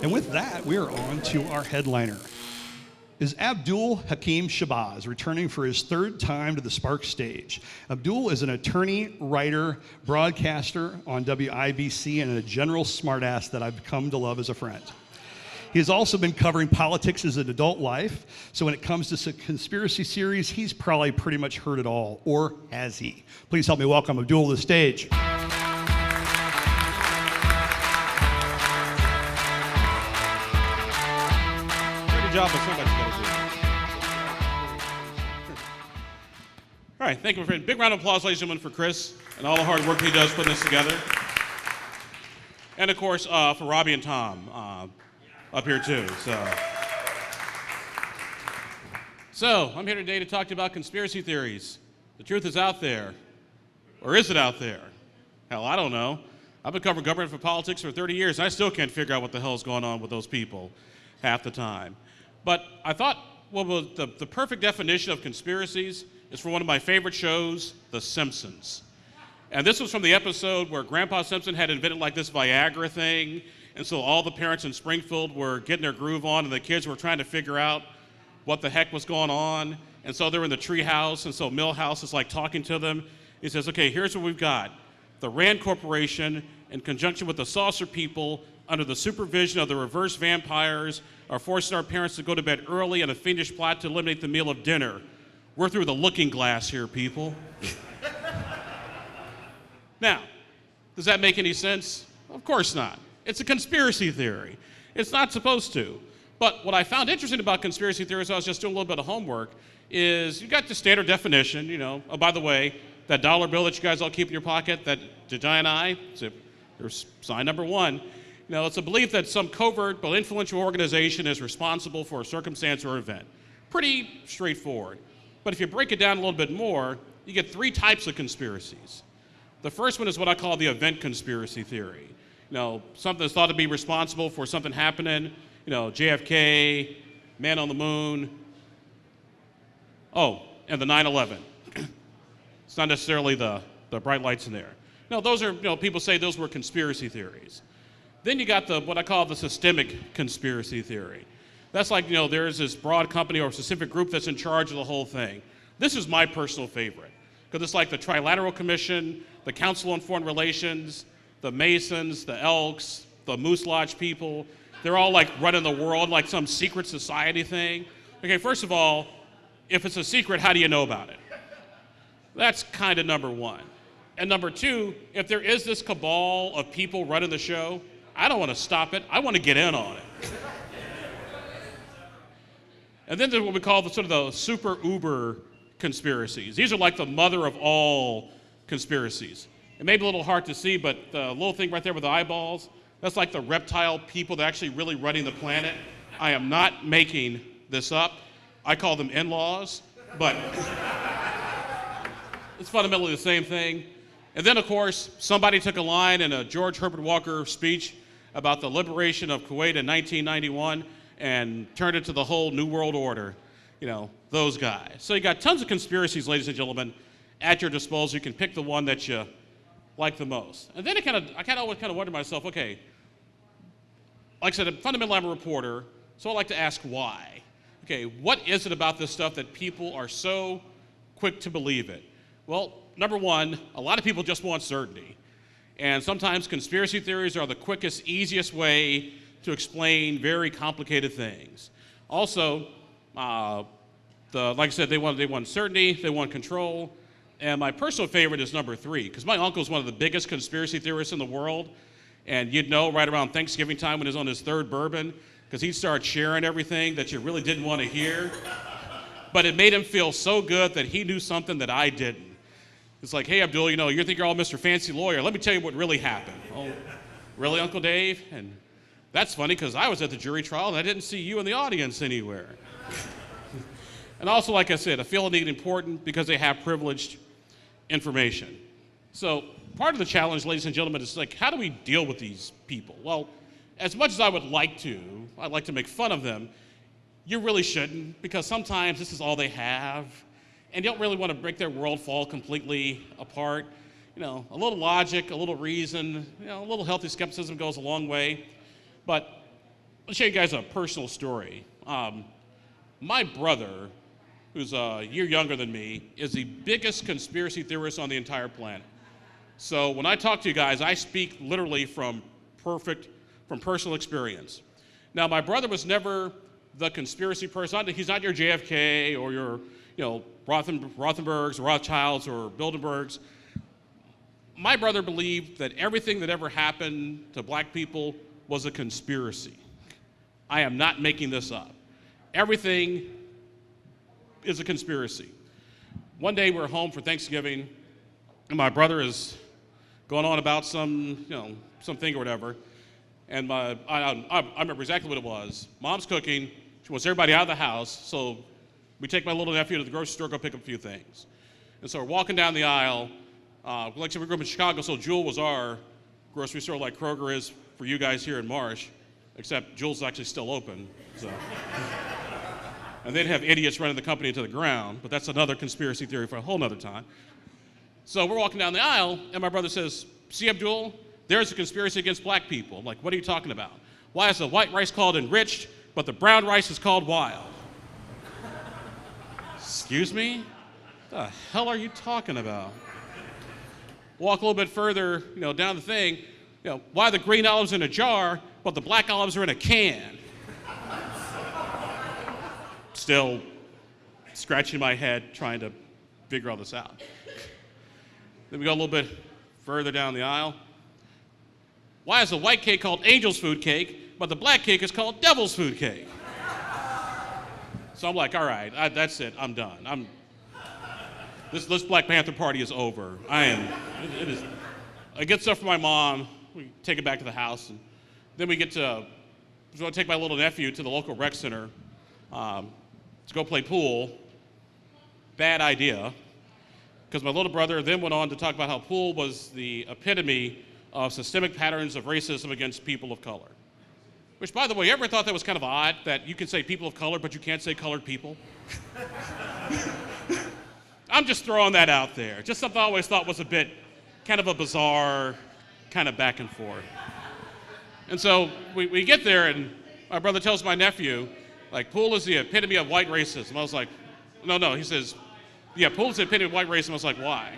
And with that, we are on to our headliner. Is Abdul-Hakim Shabazz returning for his third time to the Spark stage. Abdul is an attorney, writer, broadcaster on WIBC, and a general smartass that I've come to love as a friend. He has also been covering politics as an adult life, so when it comes to conspiracy series, he's probably pretty much heard it all, or has he? Please help me welcome Abdul to the stage. Job, but somebody's got to do it. All right, thank you, my friend. Big round of applause, ladies and gentlemen, for Chris and all the hard work he does putting this together. And of course, for Robbie and Tom up here too. So I'm here today to talk to you about conspiracy theories. The truth is out there, or is it out there? Hell, I don't know. I've been covering government for politics for 30 years, and I still can't figure out what the hell is going on with those people half the time. But I thought, well, the perfect definition of conspiracies is from one of my favorite shows, The Simpsons. And this was from the episode where Grandpa Simpson had invented like this Viagra thing, and so all the parents in Springfield were getting their groove on, and the kids were trying to figure out what the heck was going on. And so they're in the tree house, and so Milhouse is like talking to them. He says, okay, here's what we've got. The Rand Corporation, in conjunction with the Saucer People, under the supervision of the reverse vampires, are forcing our parents to go to bed early in a fiendish plot to eliminate the meal of dinner. We're through the looking glass here, people. Now, does that make any sense? Of course not. It's a conspiracy theory. It's not supposed to. But what I found interesting about conspiracy theories, I was just doing a little bit of homework, is you got the standard definition, you know. Oh, by the way, that dollar bill that you guys all keep in your pocket, that giant eye, there's sign number one. You know, it's a belief that some covert but influential organization is responsible for a circumstance or event. Pretty straightforward. But if you break it down a little bit more, you get three types of conspiracies. The first one is what I call the event conspiracy theory. You know, something that's thought to be responsible for something happening, you know, JFK, man on the moon, and the 9/11. It's not necessarily the bright lights in there. No, those are, you know, people say those were conspiracy theories. Then you got what I call the systemic conspiracy theory. That's like, you know, there's this broad company or specific group that's in charge of the whole thing. This is my personal favorite, because it's like the Trilateral Commission, the Council on Foreign Relations, the Masons, the Elks, the Moose Lodge people. They're all like running the world like some secret society thing. Okay, first of all, if it's a secret, how do you know about it? That's kind of number one. And number two, if there is this cabal of people running the show, I don't want to stop it. I want to get in on it. And then there's what we call the super uber conspiracies. These are like the mother of all conspiracies. It may be a little hard to see, but the little thing right there with the eyeballs, that's like the reptile people that are actually really running the planet. I am not making this up. I call them in-laws, but it's fundamentally the same thing. And then, of course, somebody took a line in a George Herbert Walker speech about the liberation of Kuwait in 1991 and turned it to the whole New World Order, you know, those guys. So you got tons of conspiracies, ladies and gentlemen, at your disposal. You can pick the one that you like the most. And then I always wonder to myself, okay, like I said, fundamentally I'm a reporter, so I like to ask why. Okay, what is it about this stuff that people are so quick to believe it? Well, number one, a lot of people just want certainty. And sometimes conspiracy theories are the quickest, easiest way to explain very complicated things. Also, like I said, they want certainty, they want control. And my personal favorite is number three, because my uncle is one of the biggest conspiracy theorists in the world. And you'd know right around Thanksgiving time when he was on his third bourbon, because he'd start sharing everything that you really didn't want to hear. But it made him feel so good that he knew something that I didn't. It's like, hey, Abdul, you know, you think you're all Mr. Fancy Lawyer. Let me tell you what really happened. Oh, really, Uncle Dave? And that's funny, because I was at the jury trial, and I didn't see you in the audience anywhere. And also, like I said, I feel it important because they have privileged information. So part of the challenge, ladies and gentlemen, is like, how do we deal with these people? Well, as much as I'd like to make fun of them, you really shouldn't, because sometimes this is all they have. And you don't really want to break their world fall completely apart. a little logic, a little reason, a little healthy skepticism goes a long way. But I'll show you guys a personal story. My brother, who's a year younger than me, is the biggest conspiracy theorist on the entire planet. So when I talk to you guys, I speak literally from personal experience. Now, my brother was never the conspiracy person. He's not your JFK or your, Rothenbergs, or Rothschilds, or Bilderbergs. My brother believed that everything that ever happened to black people was a conspiracy. I am not making this up. Everything is a conspiracy. One day we're home for Thanksgiving, and my brother is going on about something or whatever. And I remember exactly what it was. Mom's cooking. She wants everybody out of the house, so we take my little nephew to the grocery store, go pick up a few things. And so we're walking down the aisle. Like I said, we grew up in Chicago, so Jewel was our grocery store like Kroger is for you guys here in Marsh, except Jewel's actually still open. So. And they'd have idiots running the company into the ground, but that's another conspiracy theory for a whole nother time. So we're walking down the aisle, and my brother says, "See, Abdul, there's a conspiracy against black people." I'm like, "What are you talking about? Why is the white rice called enriched, but the brown rice is called wild?" Excuse me? What the hell are you talking about? Walk a little bit further, down the thing, why the green olives in a jar, but the black olives are in a can? Still scratching my head, trying to figure all this out. Then we go a little bit further down the aisle. Why is the white cake called angel's food cake, but the black cake is called devil's food cake? So I'm like, all right, that's it, I'm done. This Black Panther party is over. It is. I get stuff from my mom, we take it back to the house, and then we get to take my little nephew to the local rec center to go play pool. Bad idea, because my little brother then went on to talk about how pool was the epitome of systemic patterns of racism against people of color. Which, by the way, you ever thought that was kind of odd, that you can say people of color, but you can't say colored people? I'm just throwing that out there. Just something I always thought was a bit kind of a bizarre kind of back and forth. And so we get there, and my brother tells my nephew, pool is the epitome of white racism. I was like, no. He says, yeah, pool is the epitome of white racism. I was like, why?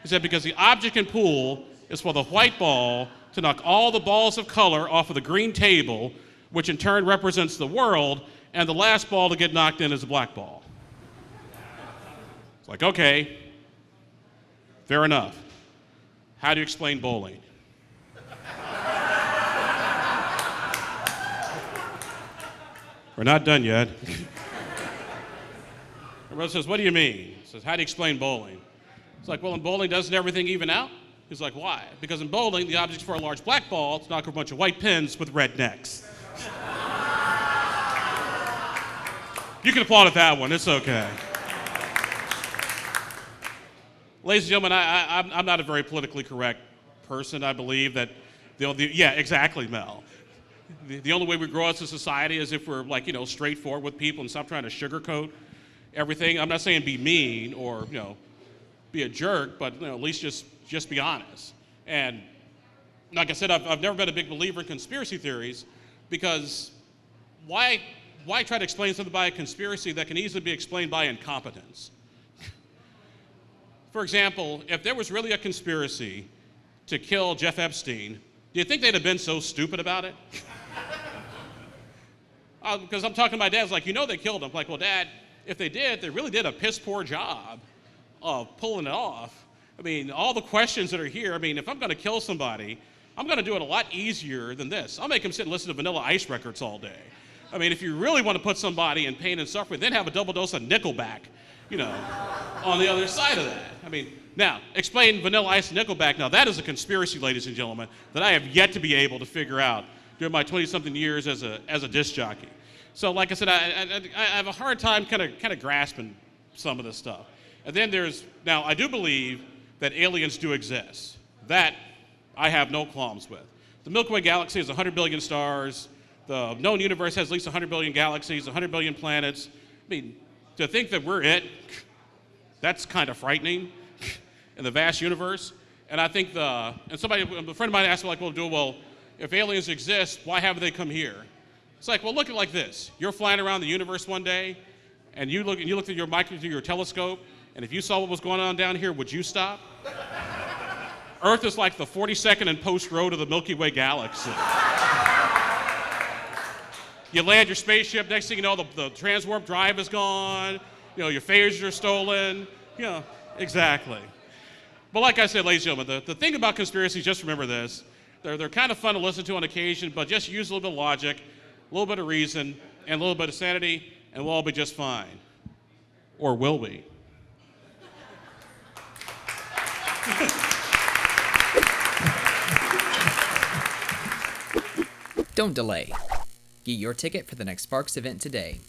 He said, because the object in pool is for the white ball to knock all the balls of color off of the green table, which in turn represents the world, and the last ball to get knocked in is a black ball. It's like, okay, fair enough. How do you explain bowling? We're not done yet. Everyone says, what do you mean? He says, how do you explain bowling? It's like, well, in bowling, doesn't everything even out? He's like, why? Because in bowling, the object's for a large black ball to knock a bunch of white pins with red necks. You can applaud at that one, it's okay. Ladies and gentlemen, I'm not a very politically correct person. I believe that yeah, exactly, Mel. The only way we grow as a society is if we're straightforward with people and stop trying to sugarcoat everything. I'm not saying be mean or be a jerk, but at least just be honest. And like I said, I've never been a big believer in conspiracy theories, because why try to explain something by a conspiracy that can easily be explained by incompetence? For example, if there was really a conspiracy to kill Jeff Epstein, do you think they'd have been so stupid about it? Because I'm talking to my dad, like, they killed him. I'm like, well, Dad, if they did, they really did a piss poor job of pulling it off. I mean, all the questions that are here, if I'm going to kill somebody, I'm going to do it a lot easier than this. I'll make them sit and listen to Vanilla Ice records all day. If you really want to put somebody in pain and suffering, then have a double dose of Nickelback, on the other side of that. Now, explain Vanilla Ice and Nickelback. Now, that is a conspiracy, ladies and gentlemen, that I have yet to be able to figure out during my 20-something years as a disc jockey. So, like I said, I have a hard time kind of grasping some of this stuff. And then now, I do believe that aliens do exist. That I have no qualms with. The Milky Way galaxy has 100 billion stars. The known universe has at least 100 billion galaxies, 100 billion planets. To think that we're it, that's kind of frightening in the vast universe. And I think a friend of mine asked me, like, well, if aliens exist, why haven't they come here? It's like, well, look at it like this. You're flying around the universe one day, and you looked at through your telescope, and if you saw what was going on down here, would you stop? Earth is like the 42nd and Post Road of the Milky Way galaxy. You land your spaceship, next thing you know, the transwarp drive is gone, your phasers are stolen, exactly. But like I said, ladies and gentlemen, the thing about conspiracies, just remember this, they're kind of fun to listen to on occasion, but just use a little bit of logic, a little bit of reason, and a little bit of sanity, and we'll all be just fine. Or will we? Don't delay. Get your ticket for the next Sparks event today.